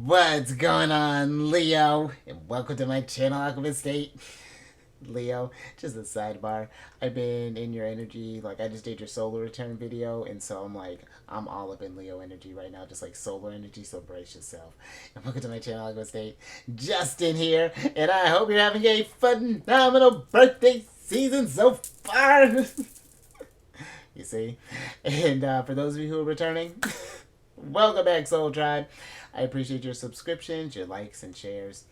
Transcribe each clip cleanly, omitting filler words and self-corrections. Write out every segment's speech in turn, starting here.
What's going on, Leo? And welcome to my channel, Alchemist. Leo, just a sidebar. I've been in your energy, like I just did your solar return video, and so I'm all up in Leo energy right now, just like solar energy, so brace yourself. And welcome to my channel, Alchemist. Justin here, and I hope you're having a phenomenal birthday season so far. You see? And for those of you who are returning, welcome back, Soul Tribe. I appreciate your subscriptions, your likes, and shares.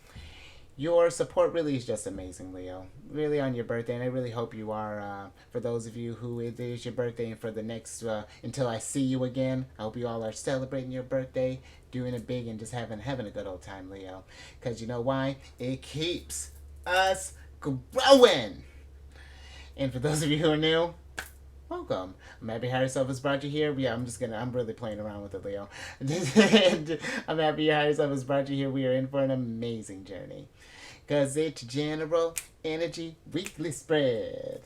Your support really is just amazing, Leo. Really on your birthday, and I really hope you are. For those of you who it is your birthday, and for the next until I see you again, I hope you all are celebrating your birthday, doing it big, and just having a good old time, Leo. Because you know why? It keeps us growing. And for those of you who are new, welcome. I'm happy Higher Self has brought you here. Yeah, I'm really playing around with it, Leo. And I'm happy your Higher Self has brought you here. We are in for an amazing journey. Because it's General Energy Weekly Spread.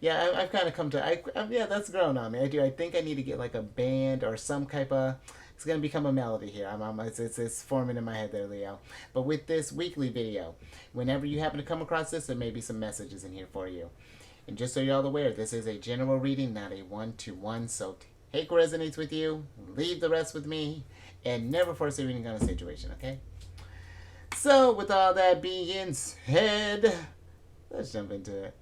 Yeah, I've kind of come to, yeah, that's grown on me. I think I need to get like a band or some type of, it's going to become a melody here. It's forming in my head there, Leo. But with this weekly video, whenever you happen to come across this, there may be some messages in here for you. And just so you're all aware, this is a general reading, not a one-to-one. So take what resonates with you, leave the rest with me, and never force a reading on a situation, okay? So with all that being said, let's jump into it.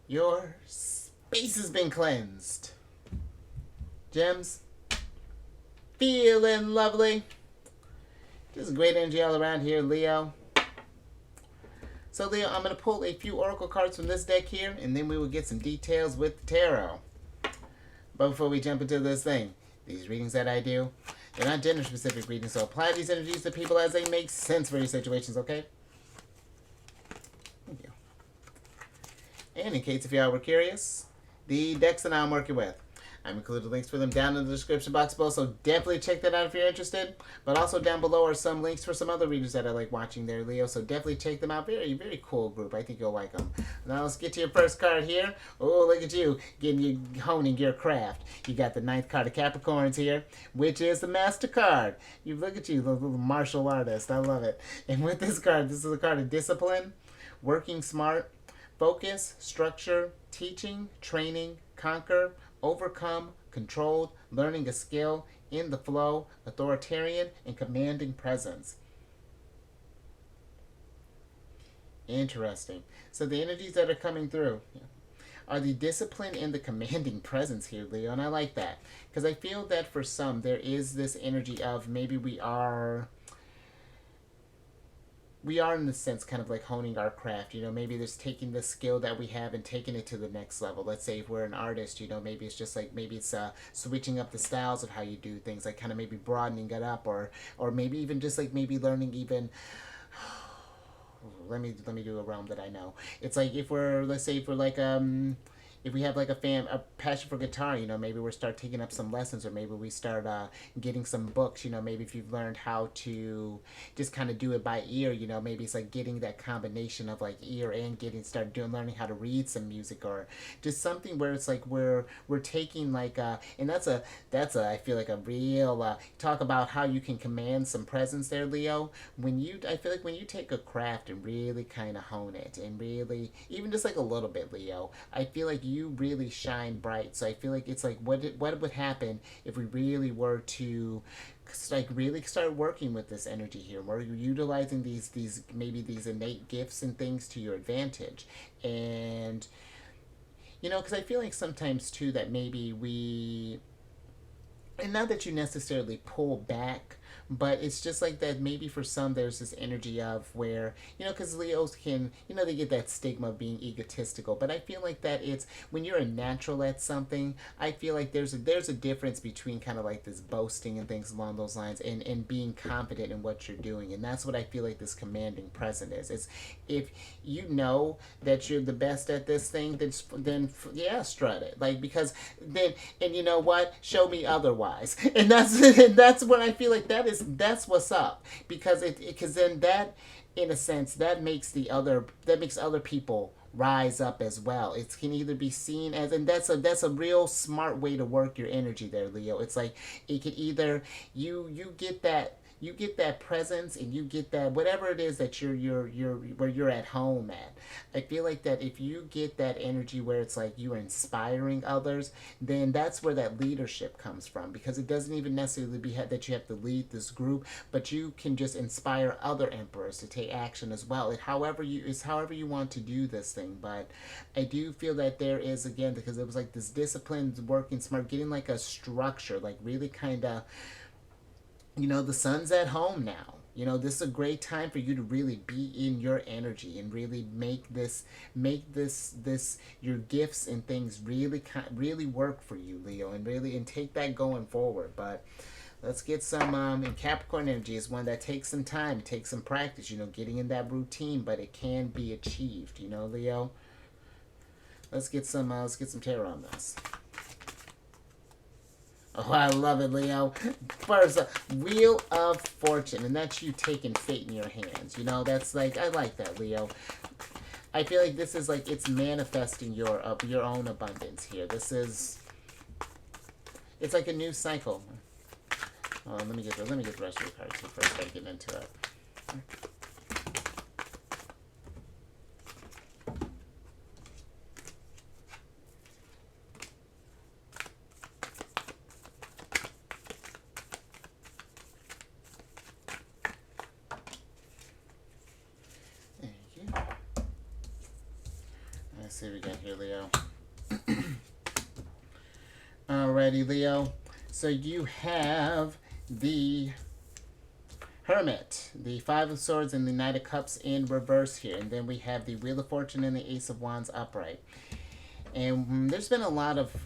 Your space has been cleansed. Gems, feeling lovely. Just great energy all around here, Leo. So Leo, I'm going to pull a few oracle cards from this deck here, and then we will get some details with the tarot. But before we jump into this thing, these readings that I do, they're not gender-specific readings, so apply these energies to people as they make sense for your situations, okay? Thank you. And in case if y'all were curious, the decks that I'm working with, I've included links for them down in the description box below, so definitely check that out if you're interested. But also down below are some links for some other readers that I like watching there, Leo, so definitely check them out. Very, very cool group. I think you'll like them. Now let's get to your first card here. Oh, look at you, honing your craft. You got the 9th card of Capricorns here, which is the Master card. You look at you, the little martial artist. I love it. And with this card, this is a card of discipline, working smart, focus, structure, teaching, training, conquer, overcome, controlled, learning a skill, in the flow, authoritarian, and commanding presence. Interesting. So the energies that are coming through are the discipline and the commanding presence here, Leo, and I like that. Because I feel that for some, there is this energy of maybe we are in the sense kind of like honing our craft, maybe there's taking the skill that we have and taking it to the next level. Let's say if we're an artist, maybe it's just like, maybe it's switching up the styles of how you do things, like kind of maybe broadening it up, or maybe even just like maybe learning even, let me do a realm that I know. It's like let's say if we're like if we have like a passion for guitar, maybe we start taking up some lessons, or maybe we start getting some books, maybe if you've learned how to just kind of do it by ear, maybe it's like getting that combination of like ear and learning how to read some music, or just something where it's like we're taking like and that's a I feel like a real talk about how you can command some presence there, Leo. I feel like when you take a craft and really kind of hone it, and really even just like a little bit, Leo, I feel like you really shine bright. So I feel like it's like what would happen if we really were to like really start working with this energy here, where you're utilizing these maybe these innate gifts and things to your advantage. And because I feel like sometimes too that maybe and not that you necessarily pull back, but it's just like that maybe for some there's this energy of where, because Leos can, they get that stigma of being egotistical, but I feel like that it's, when you're a natural at something, I feel like there's a difference between kind of like this boasting and things along those lines, and being confident in what you're doing. And that's what I feel like this commanding present is. It's, if you know that you're the best at this thing, then yeah, strut it. Like, because then, and you know what? Show me otherwise. And that's what I feel like that's what's up, because then that, in a sense, that makes other people rise up as well. It can either be seen as, and that's a real smart way to work your energy there, Leo. It's like it could either you get that, you get that presence, and you get that whatever it is that you're where you're at home at. I feel like that if you get that energy where it's like you are inspiring others, then that's where that leadership comes from, because it doesn't even necessarily be that you have to lead this group, but you can just inspire other emperors to take action as well. However you want to do this thing. But I do feel that there is, again, because it was like this discipline, working smart, getting like a structure, like really kind of, the sun's at home now. This is a great time for you to really be in your energy and really make this your gifts and things really work for you, Leo, and take that going forward. But let's get some, and Capricorn energy is one that takes some time, takes some practice, getting in that routine, but it can be achieved, Leo. Let's get some tarot on this. Oh, I love it, Leo. First, Wheel of Fortune, and that's you taking fate in your hands. That's like, I like that, Leo. I feel like this is like, it's manifesting your own abundance here. It's like a new cycle. Oh, let me get the rest of the cards here first. I get into it. Let's see what we got here, Leo. Alrighty, Leo. So you have the Hermit, the Five of Swords, and the Knight of Cups in reverse here. And then we have the Wheel of Fortune and the Ace of Wands upright. And there's been a lot of,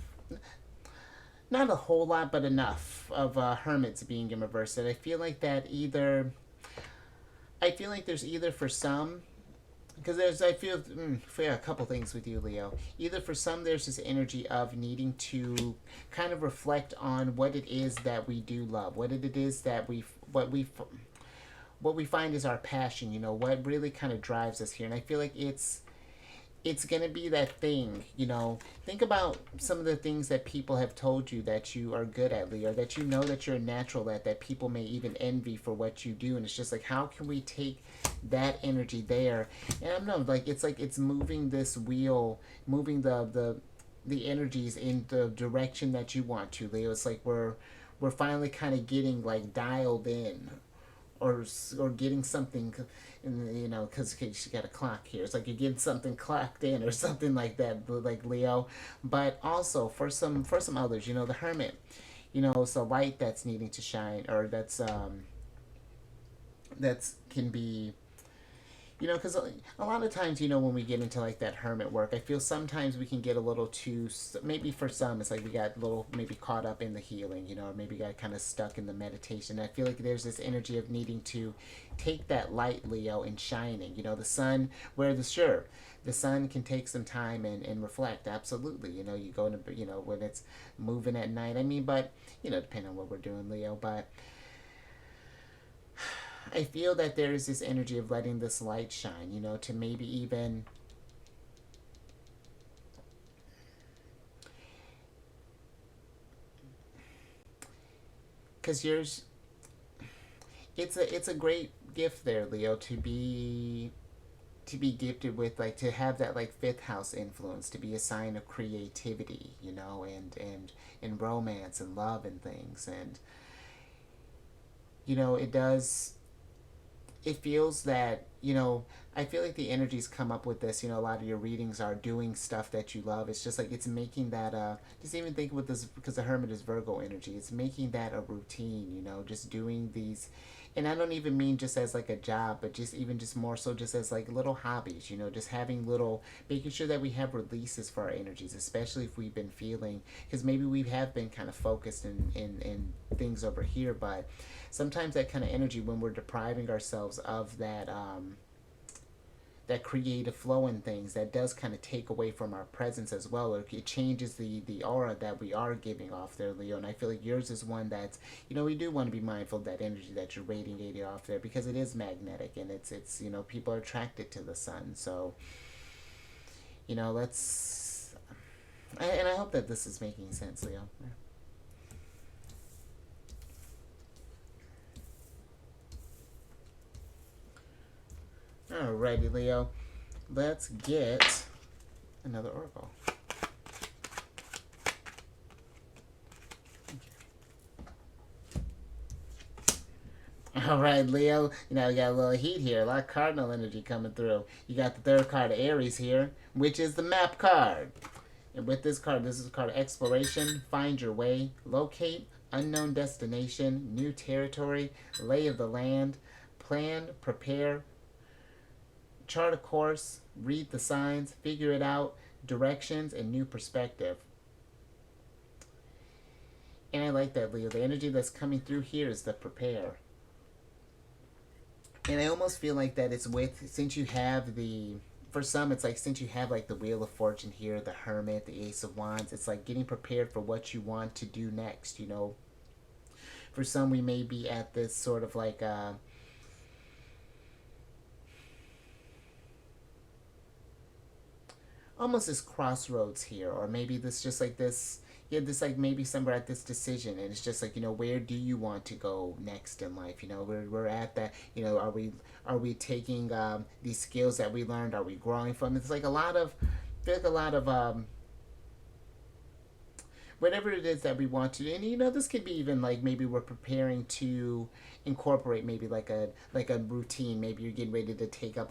not a whole lot, but enough of Hermits being in reverse. That I feel like there's either for some, because I feel a couple things with you, Leo. Either for some, there's this energy of needing to kind of reflect on what it is that we do love, what it is that what we find is our passion. What really kind of drives us here, and I feel like it's going to be that thing. Think about some of the things that people have told you that you are good at, Leo, that that you're natural at, that people may even envy for what you do. And it's just like, how can we take that energy there? And I don't know, it's moving this wheel, moving the energies in the direction that you want to, Leo. It's like we're finally kind of getting like dialed in, or getting something, because she got a clock here. It's like you're getting something clocked in or something like that, like, Leo. But also for some others, the Hermit, it's a light that's needing to shine, or that's can be, because a lot of times, when we get into like that hermit work, I feel sometimes we can get a little too, maybe for some, it's like we got a little maybe caught up in the healing, or maybe got kind of stuck in the meditation. I feel like there's this energy of needing to take that light, Leo, and shining. The sun, the sun can take some time and reflect. Absolutely. You go into, when it's moving at night. I mean, but, depending on what we're doing, Leo, but I feel that there is this energy of letting this light shine, to maybe even, because it's a great gift there, Leo, to be gifted with, like, to have that like fifth house influence, to be a sign of creativity, and romance and love and things. And it feels that, I feel like the energies come up with this, a lot of your readings are doing stuff that you love. It's just like, it's making that, just even think with this, because the Hermit is Virgo energy, it's making that a routine, just doing these, and I don't even mean just as like a job, but just more so just as like little hobbies, just having making sure that we have releases for our energies, especially if we've been feeling, because maybe we have been kind of focused in things over here, but sometimes that kind of energy, when we're depriving ourselves of that, that creative flow in things, that does kind of take away from our presence as well, or it changes the aura that we are giving off there, Leo. And I feel like yours is one that's, we do want to be mindful of that energy that you're radiating off there, because it is magnetic, and it's people are attracted to the sun. So Let's. And I hope that this is making sense, Leo. Alrighty, Leo. Let's get another oracle. All right, Leo. You got a little heat here. A lot of cardinal energy coming through. You got the third card of Aries here, which is the map card. And with this card, this is a card of exploration, find your way, locate, unknown destination, new territory, lay of the land, plan, prepare, chart a course, read the signs, figure it out, directions, and new perspective. And I like that, Leo. The energy that's coming through here is the prepare. And I almost feel like that it's since you have for some, it's like since you have like the Wheel of Fortune here, the Hermit, the Ace of Wands, it's like getting prepared for what you want to do next, For some, we may be at this sort of like almost this crossroads here, or maybe this just like this. Yeah, this like maybe somewhere at this decision, and it's just like where do you want to go next in life? We're at that. Are we taking these skills that we learned? Are we growing from it? It's like a lot of, I feel like a lot of whatever it is that we want to. And this could be even like maybe we're preparing to incorporate maybe like a routine. Maybe you're getting ready to take up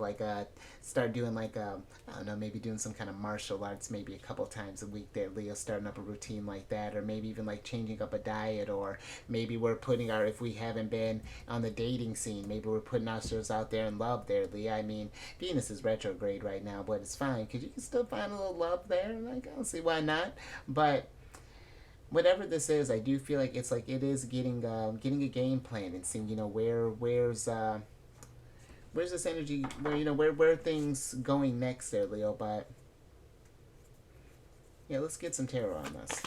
start doing I don't know, maybe doing some kind of martial arts maybe a couple times a week there, Leo, starting up a routine like that. Or maybe even like changing up a diet. Or maybe we're putting if we haven't been on the dating scene, maybe we're putting ourselves out there in love there, Leo. I mean, Venus is retrograde right now, but it's fine because you can still find a little love there. Like, I don't see why not. But whatever this is, I do feel like it's like it is getting a game plan and seeing where's this energy, where things going next there, Leo. But yeah, let's get some tarot on this.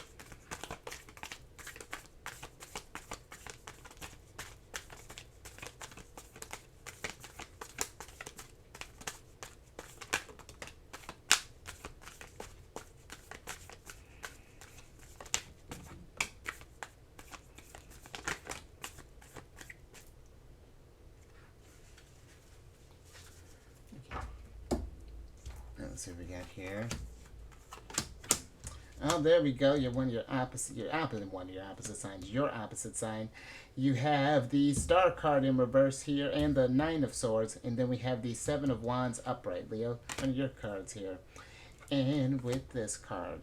Let's see what we got here. Oh, there we go. You're one of your opposite signs. Your opposite sign. You have the Star card in reverse here, and the Nine of Swords, and then we have the Seven of Wands upright, Leo. One of your cards here. And with this card,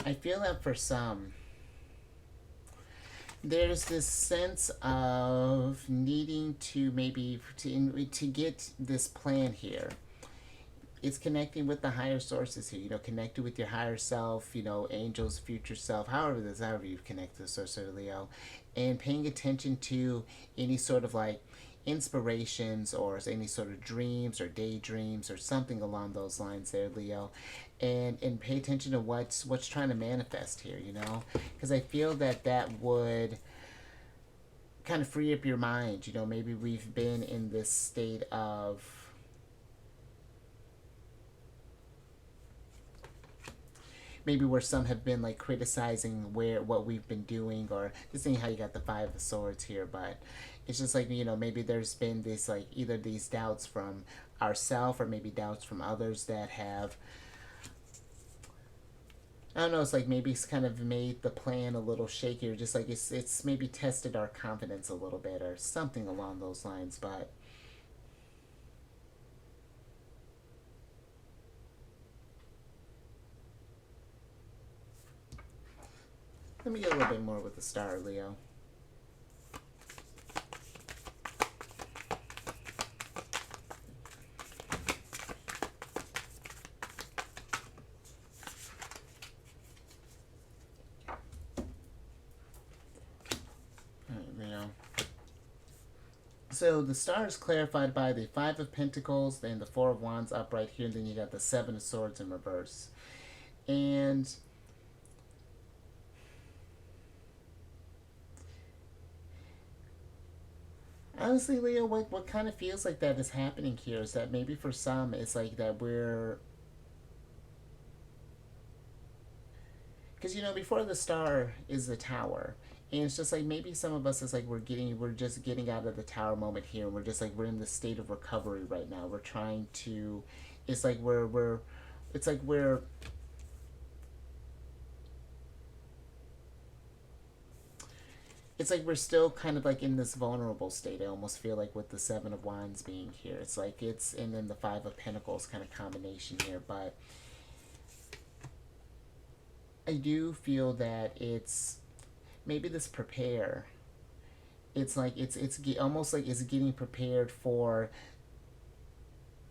I feel that for some, there's this sense of needing to maybe to get this plan here. It's connecting with the higher sources here, connected with your higher self, angels, future self, however you connect to the source of Leo, and paying attention to any sort of like inspirations or any sort of dreams or daydreams or something along those lines there, Leo, and pay attention to what's trying to manifest here, because I feel that would kind of free up your mind. Maybe we've been in this state of maybe where some have been like criticizing what we've been doing, or just seeing how you got the Five of Swords here. But it's just like maybe there's been this like either these doubts from ourselves or maybe doubts from others that have, I don't know, it's like maybe it's kind of made the plan a little shakier, just like it's maybe tested our confidence a little bit or something along those lines. But let me get a little bit more with the Star, Leo. So the Star is clarified by the Five of Pentacles and the Four of Wands upright here, and then you got the Seven of Swords in reverse. And I honestly, Leo, what kind of feels like that is happening here is that maybe for some it's like that we're, because before the star is the tower, and it's just like maybe some of us is like we're just getting out of the tower moment here, and we're just like we're in the state of recovery right now. We're trying to, it's like we're it's like we're it's like we're still kind of like in this vulnerable state. I almost feel like with the Seven of Wands being here, it's like it's, and then the Five of Pentacles kind of combination here. But I do feel that it's maybe this prepare. It's like almost like it's getting prepared for,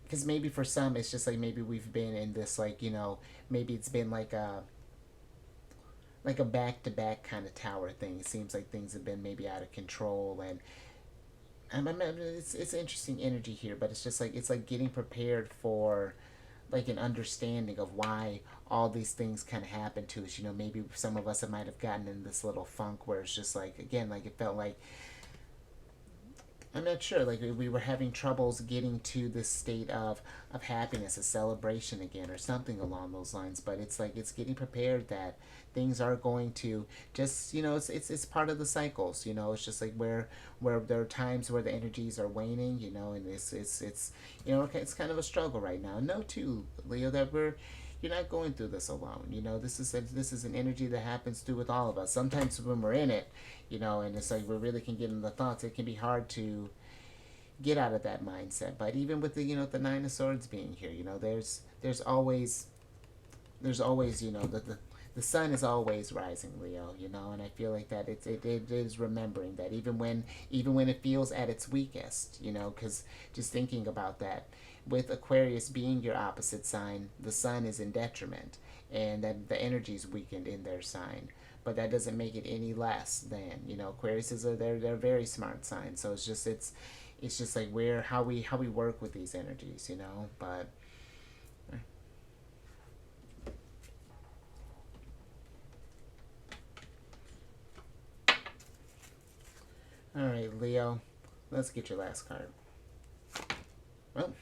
because maybe for some it's just like maybe we've been in this like maybe it's been like a back to back kind of tower thing. It seems like things have been maybe out of control, and it's interesting energy here, but it's just like it's like getting prepared for like an understanding of why all these things kind of happen to us. Maybe some of us might have gotten in this little funk where it's just like, again, like it felt like, I'm not sure. Like we were having troubles getting to this state of happiness, a celebration again, or something along those lines. But it's like it's getting prepared that things are going to just it's part of the cycles. It's just like where there are times where the energies are waning. And it's okay, it's kind of a struggle right now. Know too, Leo, that you're not going through this alone. This is an energy that happens through with all of us. Sometimes when we're in it, and it's like we really can get in the thoughts. It can be hard to get out of that mindset. But even with the Nine of Swords being here, there's always the sun is always rising, Leo. And I feel like that it is remembering that even when it feels at its weakest, because just thinking about that, with Aquarius being your opposite sign, the sun is in detriment, and that the energy is weakened in their sign. But that doesn't make it any less than Aquarius is they're very smart sign. So it's just like how we work with these energies. But all right, Leo, let's get your last card. Well,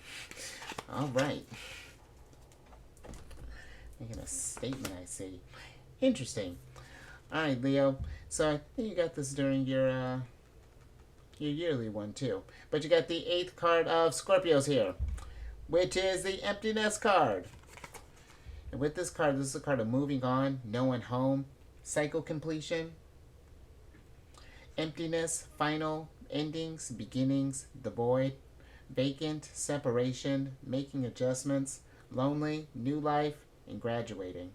all right. Making a statement, I see. Interesting. All right, Leo. So I think you got this during your yearly one too. But you got the eighth card of Scorpios here, which is the Emptiness card. And with this card, this is a card of moving on, no one home, cycle completion, emptiness, final endings, beginnings, the void, vacant, separation, making adjustments, lonely, new life, and graduating.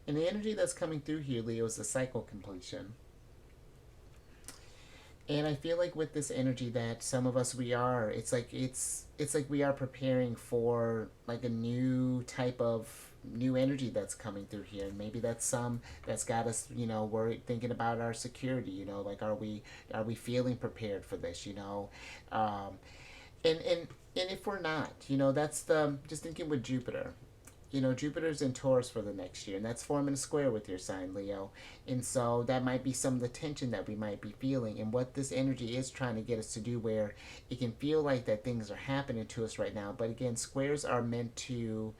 And the energy that's coming through here, Leo, is the cycle completion. And I feel like with this energy that some of us it's like we are preparing for like a new type of new energy that's coming through here. And maybe that's got us worried, thinking about our security. Like are we feeling prepared for this? um, and if we're not, that's the just thinking with Jupiter. Jupiter's in Taurus for the next year, and that's forming a square with your sign, Leo. And so that might be some of the tension that we might be feeling, and what this energy is trying to get us to do, where it can feel like that things are happening to us right now. But again, squares are meant to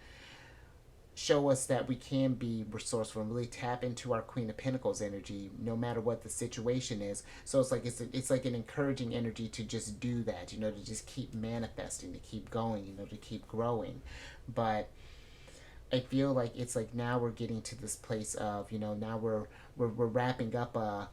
show us that we can be resourceful and really tap into our Queen of Pentacles energy no matter what the situation is. So it's like an encouraging energy to just do that, to just keep manifesting, to keep going, to keep growing. But I feel like it's like now we're getting to this place of now we're wrapping up a.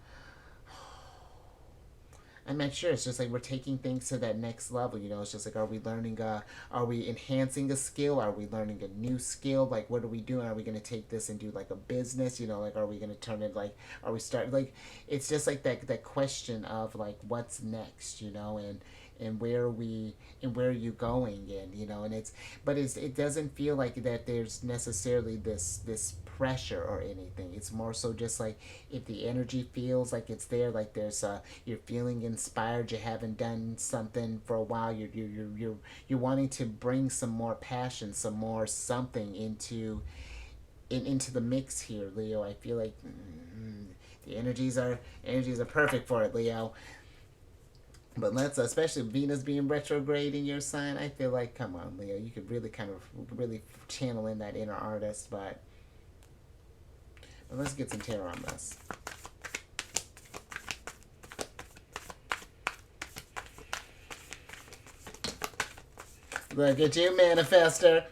I'm not sure. It's just like we're taking things to that next level. It's just like, are we enhancing a skill? Are we learning a new skill? Like, what are we doing? Are we going to take this and do like a business? Like, are we going to turn it like, are we start like, it's just like that question of like, what's next, and where are you going, and it doesn't feel like that there's necessarily this pressure or anything. It's more so just like if the energy feels like it's there, like you're feeling inspired, you haven't done something for a while, you're wanting to bring some more passion, some more something into the mix here, Leo. I feel like the energies are perfect for it, Leo. But let's, especially Venus being retrograde in your sign, I feel like, come on, Leo, you could really kind of really channel in that inner artist. But let's get some tarot on this. Look at you, manifester.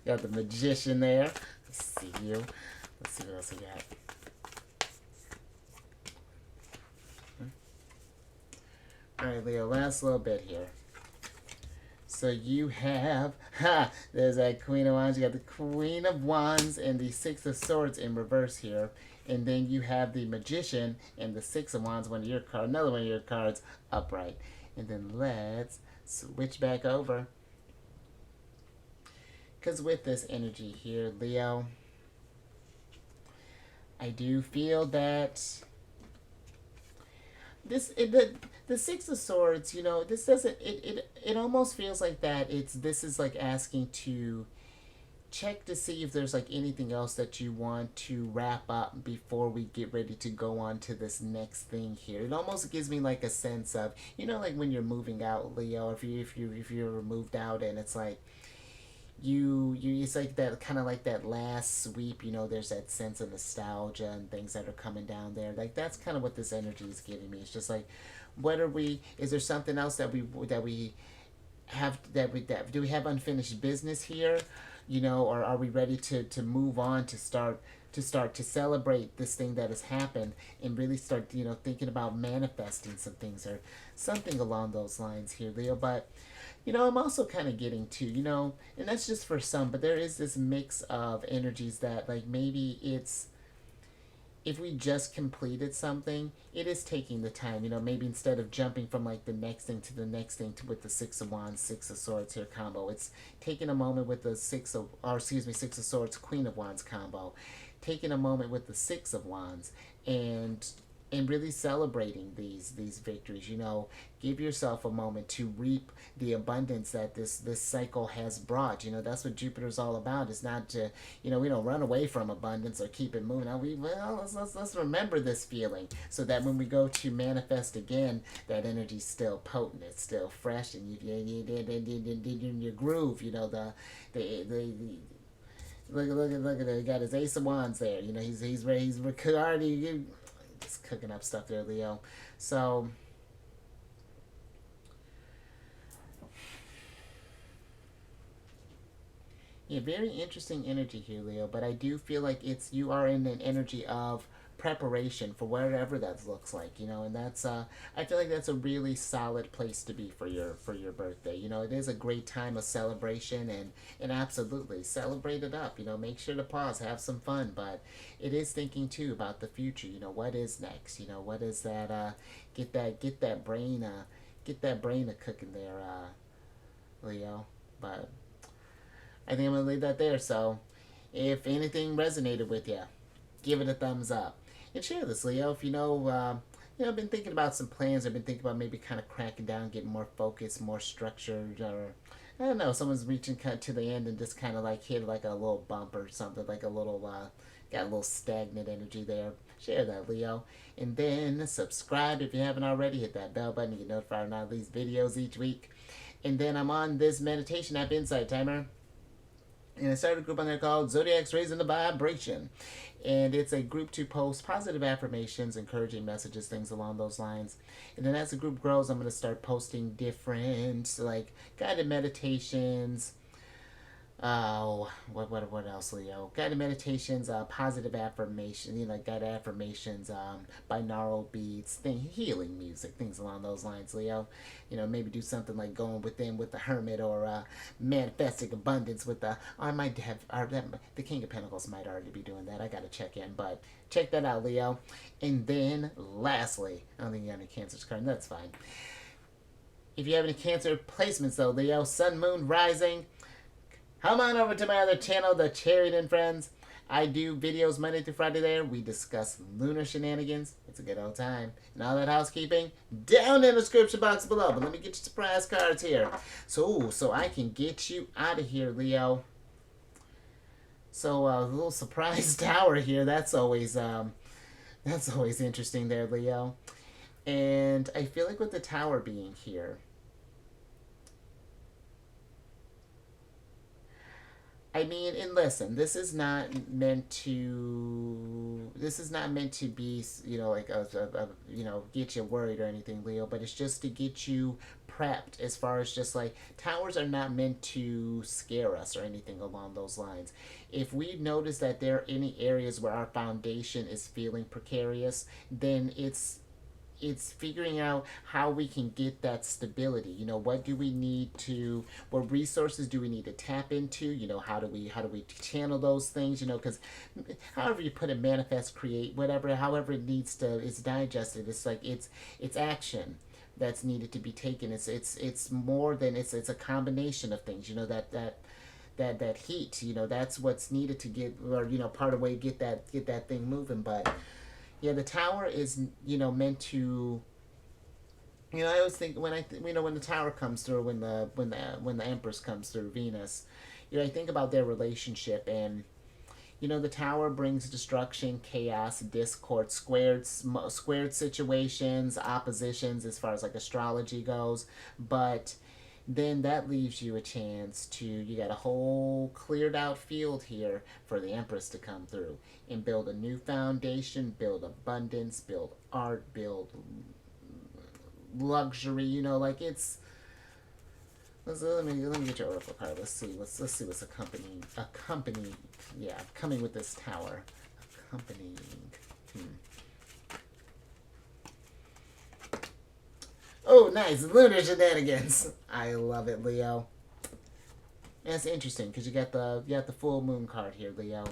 Got the Magician there. Let's see you. Let's see what else we got. Alright, Leo, last little bit here. So you have, there's that Queen of Wands. You got the Queen of Wands and the Six of Swords in reverse here. And then you have the Magician and the Six of Wands, another one of your cards, upright. And then let's switch back over. Because with this energy here, Leo, I do feel that the Six of Swords, this doesn't, it almost feels like that this is like asking to check to see if there's like anything else that you want to wrap up before we get ready to go on to this next thing here. It almost gives me like a sense of, like when you're moving out, Leo, if you're moved out, and it's like you it's like that, kind of like that last sweep, there's that sense of nostalgia and things that are coming down there. Like that's kind of what this energy is giving me. It's just like, is there something else that we have, do we have unfinished business here, or are we ready to move on, to start to celebrate this thing that has happened, and really start thinking about manifesting some things or something along those lines here, Leo. But I'm also kind of getting to, and that's just for some, but there is this mix of energies that, like, maybe it's, if we just completed something, it is taking the time, maybe instead of jumping from, like, the next thing to the next thing with the Six of Wands, Six of Swords here combo. It's taking a moment with the Six of Swords, Queen of Wands combo. Taking a moment with the Six of Wands and really celebrating these victories. Give yourself a moment to reap the abundance that this cycle has brought. That's what Jupiter's all about. It's not to, we don't run away from abundance or keep it moving. Let's remember this feeling, so that when we go to manifest again, that energy's still potent, it's still fresh, and you in your groove. Look at it. He got his Ace of Wands there. He's ready. He's already just cooking up stuff there, Leo. So yeah, very interesting energy here, Leo. But I do feel like you are in an energy of preparation for whatever that looks like, and that's I feel like that's a really solid place to be for your birthday. It is a great time of celebration, and absolutely celebrate it up. Make sure to pause, have some fun, but it is thinking too about the future. What is next? What is that? Get that brain a cooking there, Leo. But I think I'm gonna leave that there. So if anything resonated with you, give it a thumbs up. And share this, Leo. If I've been thinking about some plans. I've been thinking about maybe kind of cracking down, getting more focused, more structured, or I don't know, someone's reaching kind of to the end and just kind of like hit like a little bump or something, like a little, got a little stagnant energy there. Share that, Leo. And then subscribe if you haven't already. Hit that bell button to get notified when I release videos each week. And then I'm on this meditation app, Insight Timer. And I started a group on there called Zodiacs Raising the Vibration. And it's a group to post positive affirmations, encouraging messages, things along those lines. And then as the group grows, I'm going to start posting different, like, guided meditations. What else, Leo? Guided meditations, positive affirmation, guided affirmations, binaural beats, healing music, things along those lines, Leo. Maybe do something like going within with the Hermit, or manifesting abundance with the. I might have, the King of Pentacles might already be doing that. I gotta check in, but check that out, Leo. And then, lastly, I don't think you got any Cancer's card. That's fine. If you have any Cancer placements, though, Leo, Sun, Moon, Rising. Come on over to my other channel, The Chariot and Friends. I do videos Monday through Friday there. We discuss lunar shenanigans. It's a good old time. And all that housekeeping, down in the description box below. But let me get you surprise cards here. So I can get you out of here, Leo. So a little surprise tower here. That's always interesting there, Leo. And I feel like with the Tower being here, I mean, and listen, this is not meant to. This is not meant to be, like get you worried or anything, Leo. But it's just to get you prepped. As far as just like towers are not meant to scare us or anything along those lines. If we notice that there are any areas where our foundation is feeling precarious, then it's figuring out how we can get that stability. What do we need to, what resources do we need to tap into? How do we channel those things? Because however you put it, manifest, create, whatever, however it needs to, it's digested. It's like it's action that's needed to be taken. It's more than it's a combination of things. That heat. That's what's needed to get, or part of the way get that thing moving. But yeah, the tower is meant to. I always think when when the tower comes through, when the Empress comes through, Venus, I think about their relationship. And the tower brings destruction, chaos, discord, squared situations, oppositions as far as like astrology goes. But then that leaves you a chance to, you got a whole cleared out field here for the Empress to come through and build a new foundation, build abundance, build art, build luxury. Like it's. Let me get your oracle card. Let's see what's accompanying. Yeah, coming with this tower, accompanying. Oh, nice, lunar shenanigans. I love it, Leo. And it's interesting because you got the full moon card here, Leo,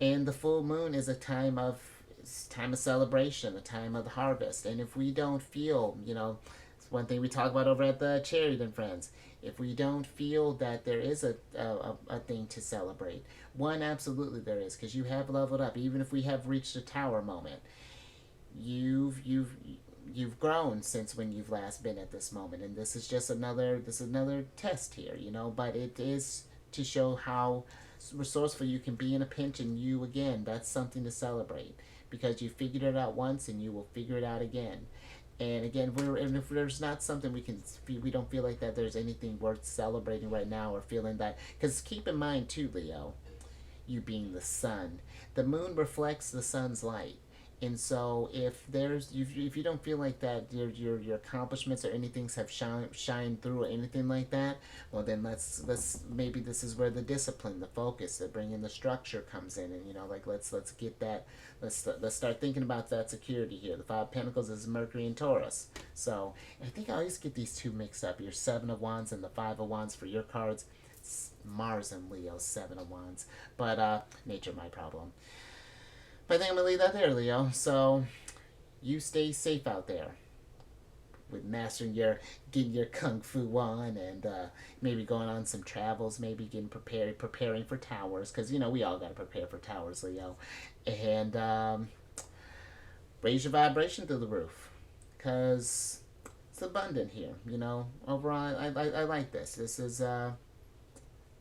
and the full moon is a time of celebration, a time of the harvest. And if we don't feel, it's one thing we talk about over at the Charity and Friends. If we don't feel that there is a thing to celebrate, one, absolutely there is, because you have leveled up. Even if we have reached a tower moment, you've grown since when you've last been at this moment. And this is another test here, but it is to show how resourceful you can be in a pinch. And you, again, that's something to celebrate, because you figured it out once and you will figure it out again. And again, and if there's not something we don't feel like that there's anything worth celebrating right now, or feeling that, because keep in mind too, Leo, you being the sun, the moon reflects the sun's light. And so if you don't feel like that your accomplishments or anything have shined through or anything like that, well, then let's maybe this is where the discipline, the focus, the bringing the structure comes in. And like let's get that, let's start thinking about that security here. The Five of Pentacles is Mercury and Taurus. So I think I always get these two mixed up, your Seven of Wands and the Five of Wands for your cards. It's Mars and Leo, Seven of Wands. But nature my problem. But I think I'm going to leave that there, Leo. So you stay safe out there with getting your kung fu on, and maybe going on some travels, maybe preparing for towers, because we all got to prepare for towers, Leo. And raise your vibration through the roof, because it's abundant here. Overall, I like this. This is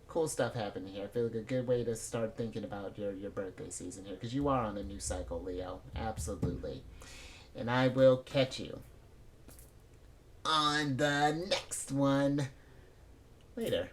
cool stuff happening here. I feel like a good way to start thinking about your birthday season here, because you are on a new cycle, Leo. Absolutely. And I will catch you on the next one later.